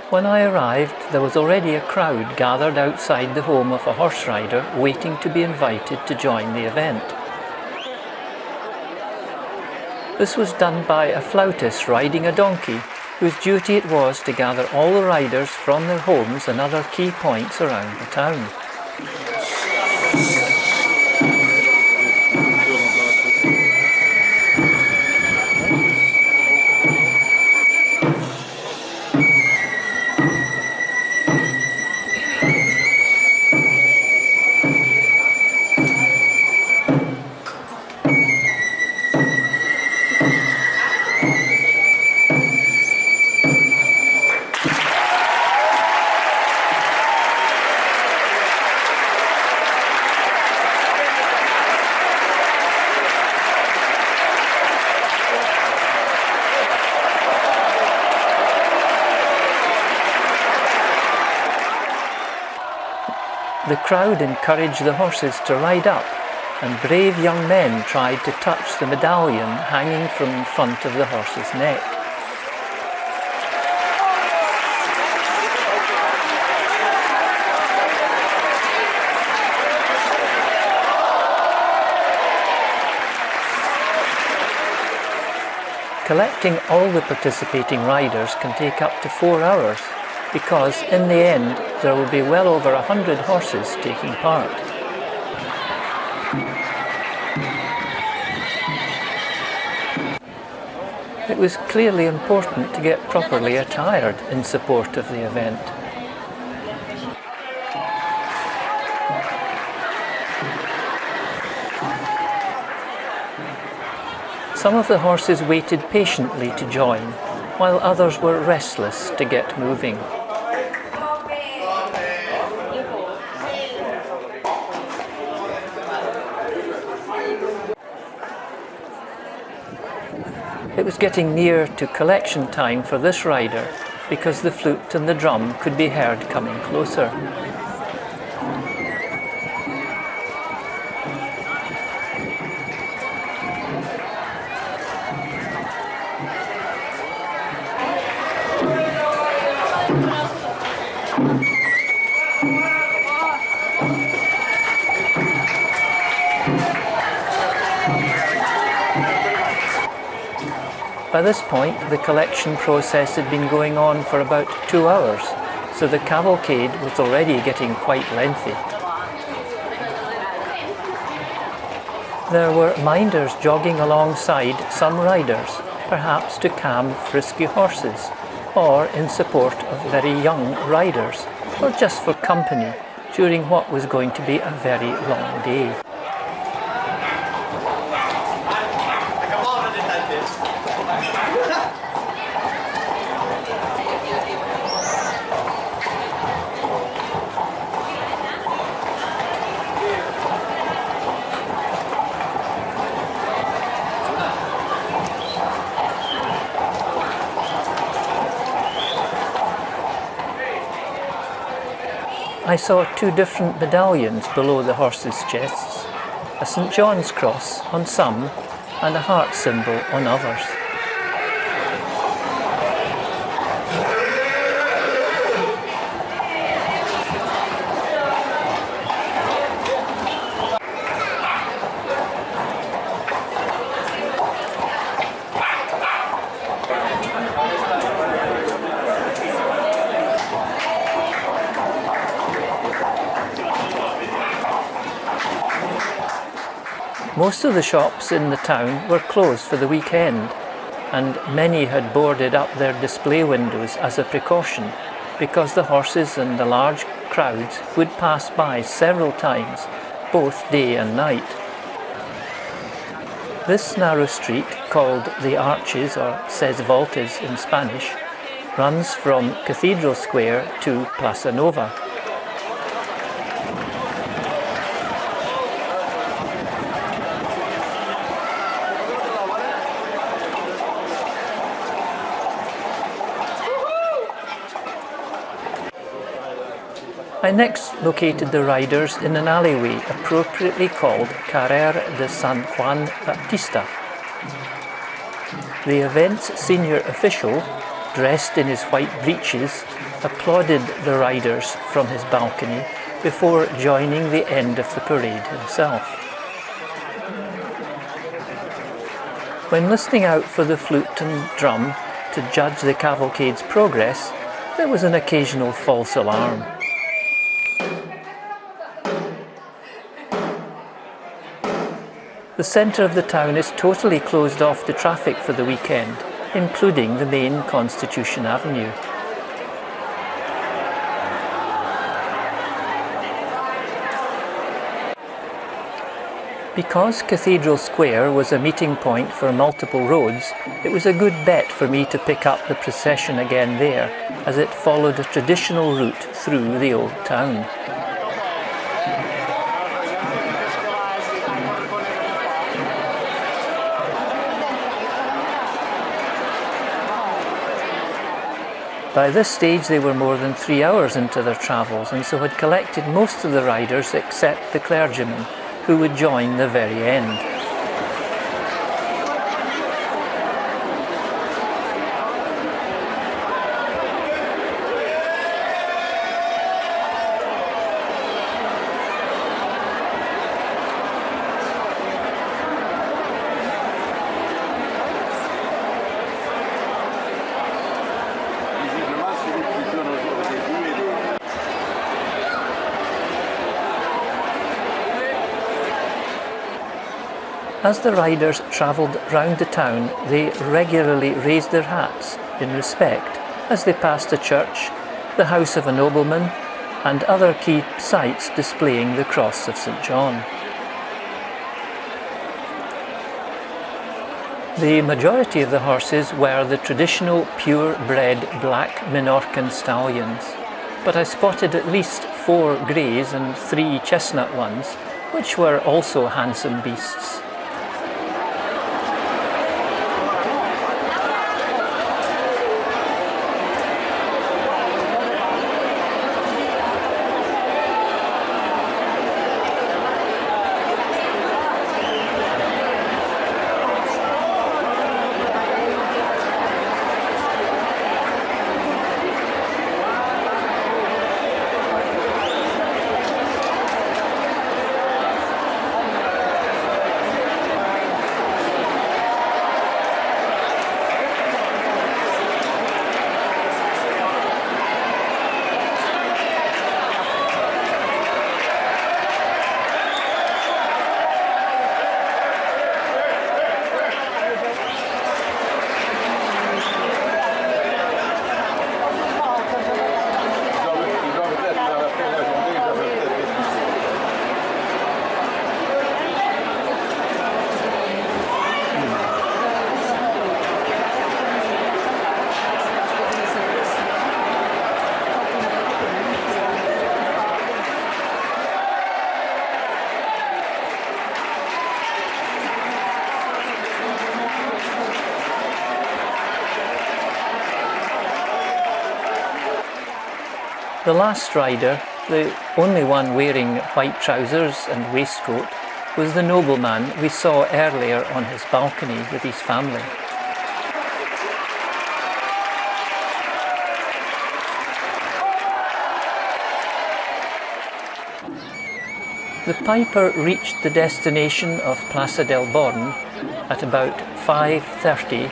When I arrived, there was already a crowd gathered outside the home of a horse rider waiting to be invited to join the event. This was done by a flautist riding a donkey, whose duty it was to gather all the riders from their homes and other key points around the town. The crowd encouraged the horses to ride up, and brave young men tried to touch the medallion hanging from the front of the horse's neck. Collecting all the participating riders can take up to 4 hours, because in the end there will be well over 100 horses taking part. It was clearly important to get properly attired in support of the event. Some of the horses waited patiently to join, while others were restless to get moving. It was getting near to collection time for this rider, because the flute and the drum could be heard coming closer. By this point, the collection process had been going on for about 2 hours, so the cavalcade was already getting quite lengthy. There were minders jogging alongside some riders, perhaps to calm frisky horses, or in support of very young riders, or just for company during what was going to be a very long day. I saw 2 different medallions below the horses' chests, a St. John's cross on some and a heart symbol on others. Most of the shops in the town were closed for the weekend, and many had boarded up their display windows as a precaution, because the horses and the large crowds would pass by several times, both day and night. This narrow street, called the Arches or Ses Voltes in Spanish, runs from Cathedral Square to Plaza Nova. I next located the riders in an alleyway appropriately called Carrer de San Juan Baptista. The event's senior official, dressed in his white breeches, applauded the riders from his balcony before joining the end of the parade himself. When listening out for the flute and drum to judge the cavalcade's progress, there was an occasional false alarm. The centre of the town is totally closed off to traffic for the weekend, including the main Constitution Avenue. Because Cathedral Square was a meeting point for multiple roads, it was a good bet for me to pick up the procession again there, as it followed a traditional route through the old town. By this stage they were more than 3 hours into their travels, and so had collected most of the riders except the clergyman, who would join the very end. As the riders travelled round the town, they regularly raised their hats in respect as they passed a church, the house of a nobleman, and other key sites displaying the cross of St. John. The majority of the horses were the traditional pure-bred black Menorcan stallions, but I spotted at least 4 greys and 3 chestnut ones, which were also handsome beasts. The last rider, the only one wearing white trousers and waistcoat, was the nobleman we saw earlier on his balcony with his family. The piper reached the destination of Placa del Born at about 5:30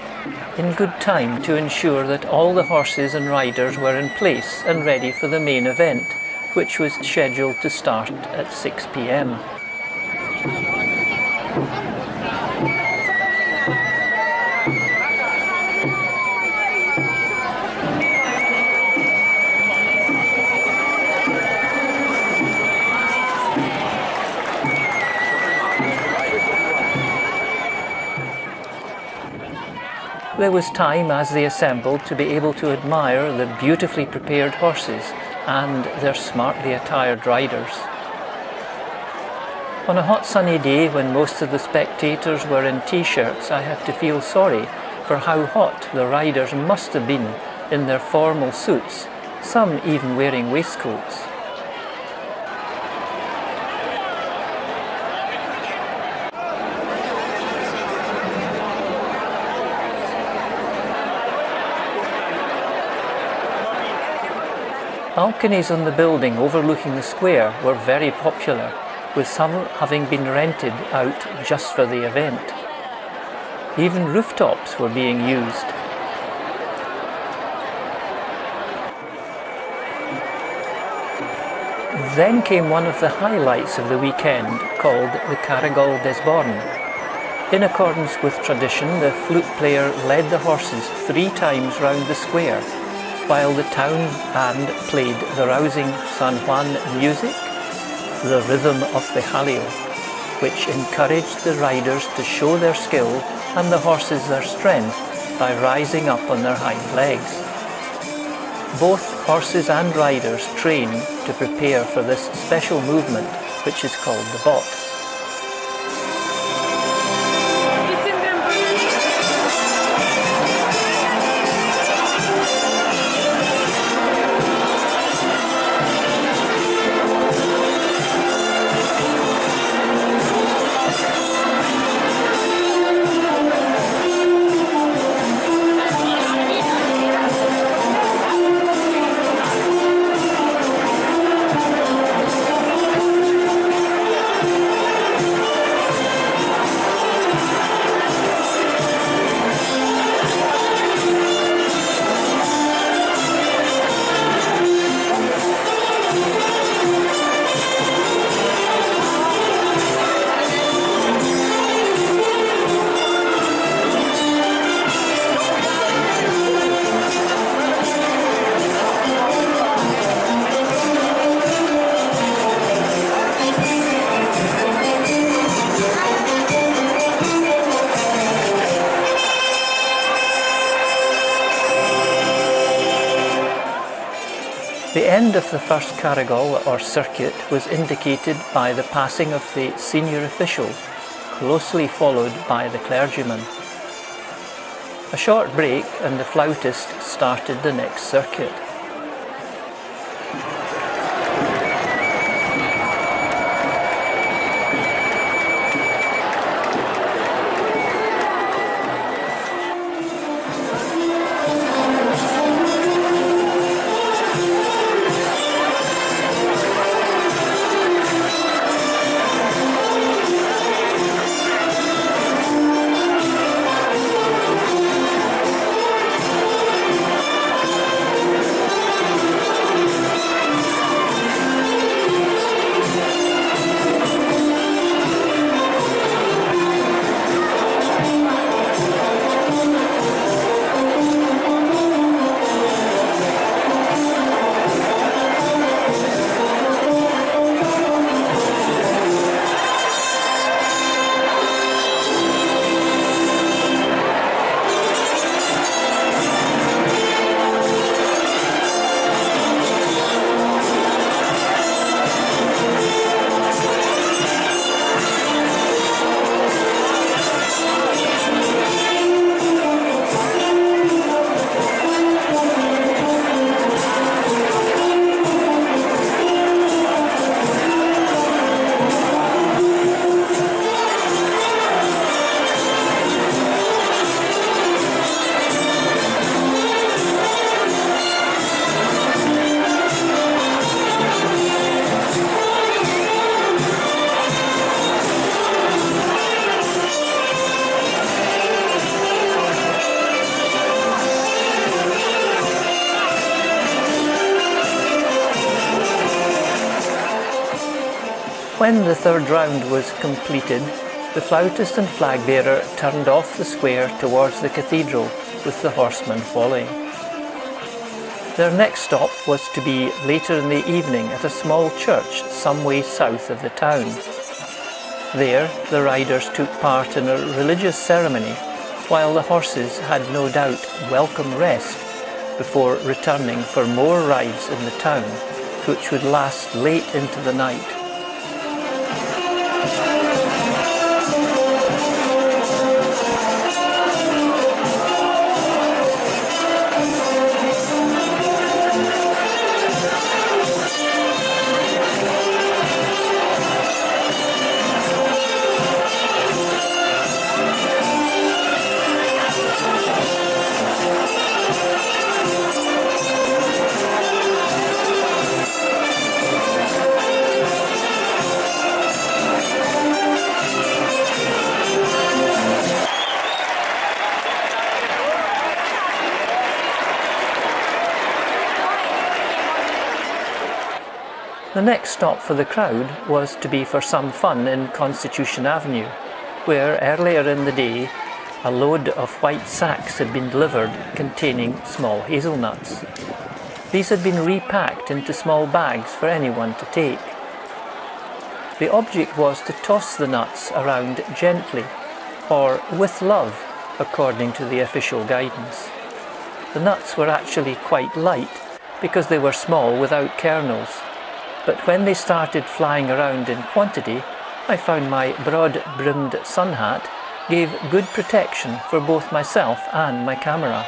in good time to ensure that all the horses and riders were in place and ready for the main event, which was scheduled to start at 6 p.m. There was time as they assembled to be able to admire the beautifully prepared horses and their smartly attired riders. On a hot sunny day when most of the spectators were in t-shirts, I had to feel sorry for how hot the riders must have been in their formal suits, some even wearing waistcoats. Balconies on the building overlooking the square were very popular, with some having been rented out just for the event. Even rooftops were being used. Then came one of the highlights of the weekend, called the Caragol des Born. In accordance with tradition, the flute player led the horses 3 times round the square, while the town band played the rousing San Juan music, the rhythm of the jaleo, which encouraged the riders to show their skill and the horses their strength by rising up on their hind legs. Both horses and riders train to prepare for this special movement, which is called the bot. The end of the first caragol or circuit was indicated by the passing of the senior official, closely followed by the clergyman. A short break and the flautist started the next circuit. When the third round was completed, the flautist and flag bearer turned off the square towards the cathedral, with the horsemen following. Their next stop was to be later in the evening at a small church some way south of the town. There, the riders took part in a religious ceremony, while the horses had no doubt welcome rest before returning for more rides in the town, which would last late into the night. The next stop for the crowd was to be for some fun in Constitution Avenue, where earlier in the day a load of white sacks had been delivered containing small hazelnuts. These had been repacked into small bags for anyone to take. The object was to toss the nuts around gently, or with love, according to the official guidance. The nuts were actually quite light because they were small without kernels, but when they started flying around in quantity, I found my broad-brimmed sun hat gave good protection for both myself and my camera.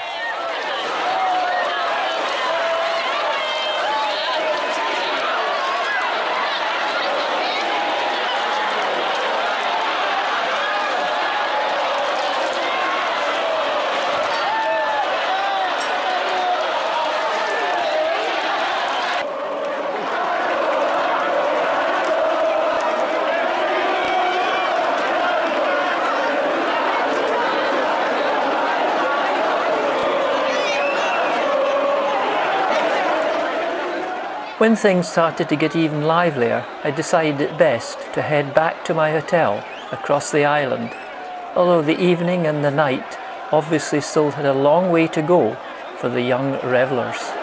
When things started to get even livelier, I decided it best to head back to my hotel across the island, although the evening and the night obviously still had a long way to go for the young revellers.